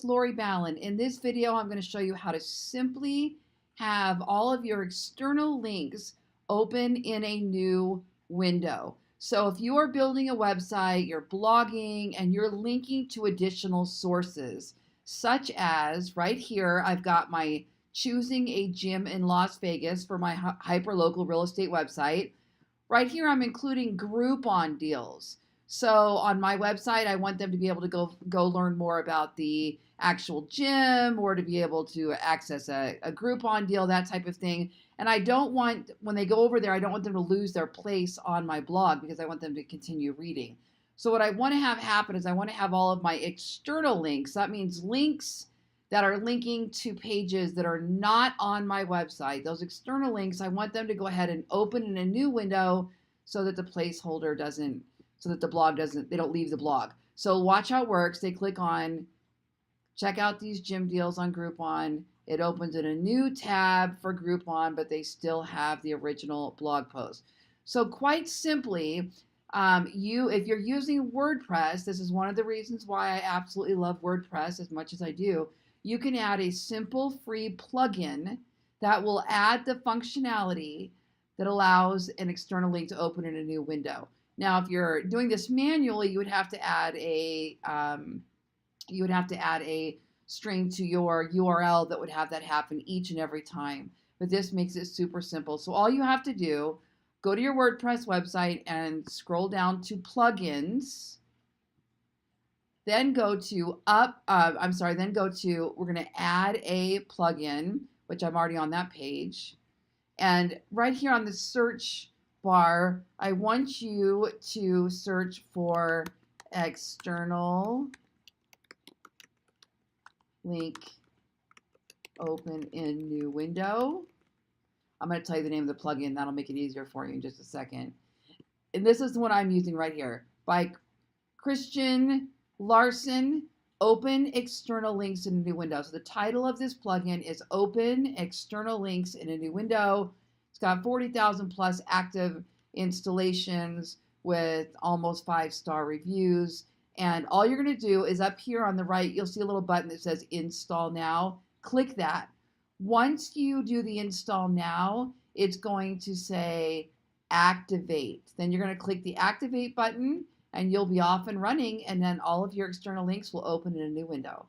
It's Lori Ballen. In this video, I'm going to show you how to simply have all of your external links open in a new window. So if you are building a website, you're blogging, and you're linking to additional sources, such as right here, I've got my choosing a gym in Las Vegas for my hyperlocal real estate website. Right here, I'm including Groupon deals. So on my website, I want them to be able to go learn more about the actual gym or to be able to access a Groupon deal, that type of thing. And I don't want, when they go over there, I don't want them to lose their place on my blog because I want them to continue reading. So what I want to have happen is I want to have all of my external links. That means links that are linking to pages that are not on my website. Those external links, I want them to go ahead and open in a new window so that the placeholder doesn't, so that the blog doesn't, they don't leave the blog. So watch how it works. They click on, check out these gym deals on Groupon. It opens in a new tab for Groupon, but they still have the original blog post. So quite simply, if you're using WordPress, this is one of the reasons why I absolutely love WordPress as much as I do. You can add a simple free plugin that will add the functionality that allows an external link to open in a new window. Now, if you're doing this manually, you would have to add a string to your URL that would have that happen each and every time. But this makes it super simple. So all you have to do, go to your WordPress website and scroll down to plugins. Then go to we're going to add a plugin, which I'm already on that page. And right here on the search bar, I want you to search for external link open in new window. I'm going to tell you the name of the plugin. That'll make it easier for you in just a second. And this is the one I'm using right here by Christian Larson, Open External Links in a New Window. So the title of this plugin is Open External Links in a New Window. It's got 40,000 plus active installations with almost 5-star reviews. And all you're going to do is up here on the right, you'll see a little button that says Install Now. Click that. Once you do the Install Now, it's going to say Activate. Then you're going to click the Activate button, and you'll be off and running, and then all of your external links will open in a new window.